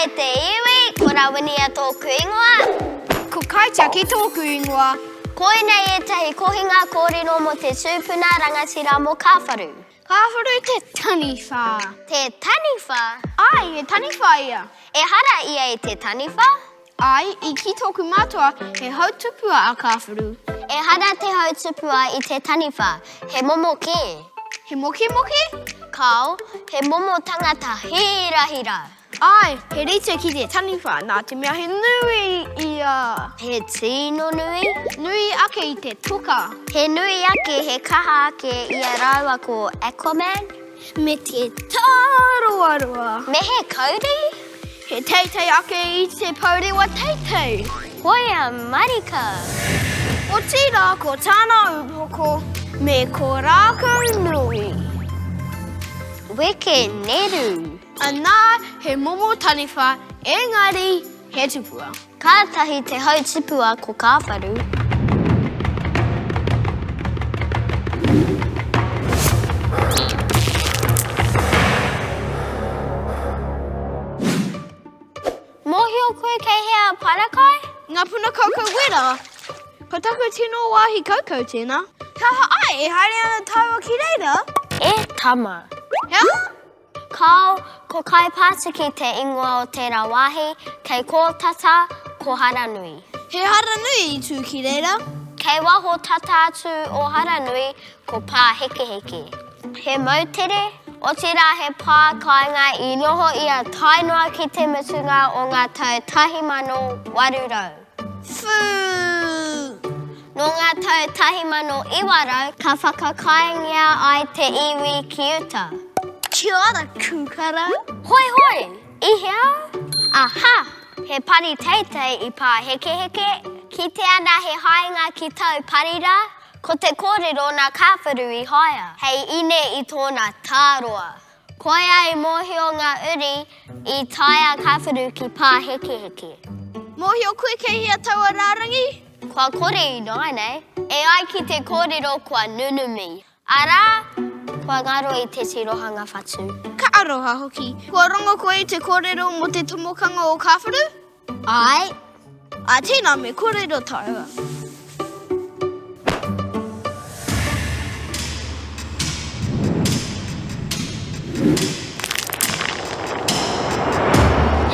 e te iwi, ko rawini a tōku ingoa. Ko kaitia ki tōku ingoa. Koinei e tahi kohinga kōrero mo te tūpuna rangatira mo Kawharu. Kawharu te taniwha. Te taniwha? Ai, e taniwha ia. E hara ia e te taniwha? Ai, I ki tōku mātua, he hautupua a Kawharu. E hara te hautupua I te taniwha, he momo ki. He moki moki? Kau, he momo tangata hira hira. Ai, he rite ki te taniwha, nā te mea he nui ia. He tino nui? Nui ake I te tuka. He nui ake he kaha ake ia raua ko Aquaman? Me te tāroaroa. Me he kauri? He teitei ake I te paurewa teitei. Hoia marika. O tira ko tāna upoko me ko rākau nui. Weke neru. Anā he momo taniwha, engari he tupua. Kātahi te hautupua ko Kawharu. Mohio koe kei hea parakai? Ngā puna koko wera. Ko taku tino wāhi koko tēnā. Taha ai, e haere ana taua ki reira? E tama. Hea? Kau, ko kai pātiki te ingoa o tērā wāhi, kei ko tata, ko hara nui. He hara nui I tū ki reira? Kei waho tata atu o hara nui, ko pā heke heke. He mautere, o tira he pā kāinga I noho ia tainoa ki te mutunga o ngā tau 1800. Fū! No ngā tau 1800, ka whakakaingia ai te iwi ki uta. Kia ora, kūkara. Hoi hoi, I hea? Aha, he pari teitei I pā heke heke. Ki te ana he hainga ki tau parira, ko te kōrero nā Kawharu I haia. Hei ine I tōna tāroa. Koe ai mōhio ngā uri I taia Kawharu ki pā heke heke. Mōhio koe kei hea taua rārangi? Kua kore I nānei, e ai ki te kōrero kua nunumi. Ara, kua ngaro I te tirohanga whatu. Ka aroha hoki. Kua rongo koe I te kōrero mo te tomokanga o Kawharu? Ai, A tēnā me kōrero taua.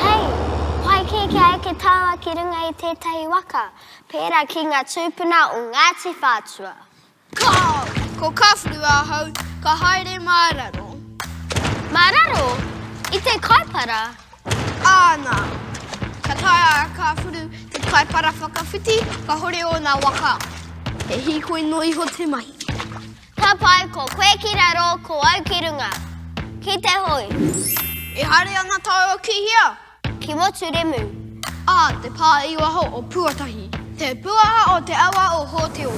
hei, pai ki ai ke taua ki runga I tētahi waka. Pērā ki ngā tūpuna o Ngāti Whātua. Kau! Ko Kawharu a hau, ka haere māraro. Mararo, I te kaipara. Āna! Ka taia a Kawharu te kaipara whakawhiti, ka hore o ngā waka. He hikoi noi ho te mahi. Ka pai ko koe ki raro ko au ki runga. Ki te hoi, E haere ana taua ki hea. ki motu remu. Te pā iwaho o puatahi. Te puaha o te awa o Hōteo.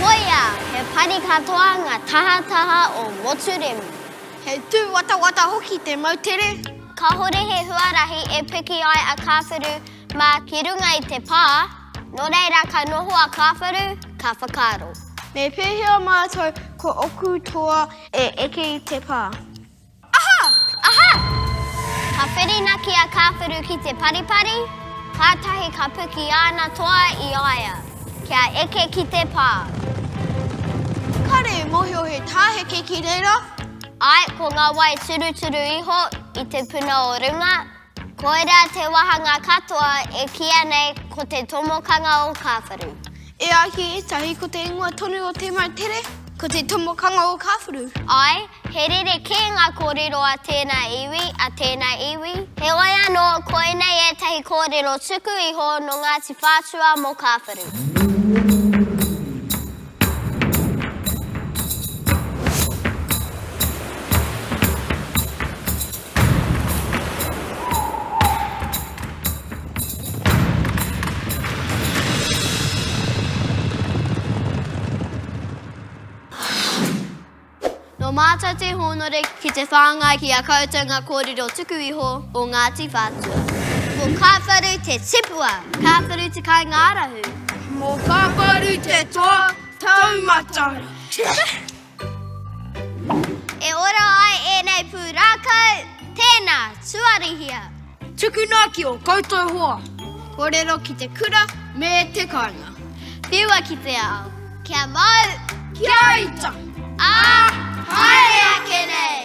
Hoia, he pari katoa ngā taha o motu remu. He tū wata hoki te mautere. Ka hore he huarahi e piki ai a Kawharu mā ki runga I te pā, no reira ka noho a Kawharu, ka whakaro. Me pēhea mātou ko oku toa e eke I te pā. Aha! Ka whirinaki a Kawharu ki te paripari, kātahi ka puki ana toa I aia, kia eke ki te pā. Kare mohio he tāheke ki reira. Ai, ko ngā wai turuturu iho I te puna o runga, koera te wahanga katoa e kia nei ko te tomokanga o Kawharu. E ahi etahi ko te ingoa tonu o te mautere, ko te tomokanga o Kawharu. Ai, he rere ki ngā kōrero a tēnā iwi. He oi anō koe nei e tahi kōrero tuku iho no Ngāti Whātua mo Kawharu. No mātou te honore ki te whāngai ki a koutou ngā kōrero tuku iho o Ngāti Whātua. Mo Kawharu Te Tipua. Kawharu te kai ngārahu. Mo Kawharu te toa taumata. E ora ai e nei pūrākau, tēnā, tuarihia. Tukuna ki o koutou hoa. Korero ki te kura me te kāinga. Whiua ki te ao. Kia mau. Kia ita. Haere ake nei.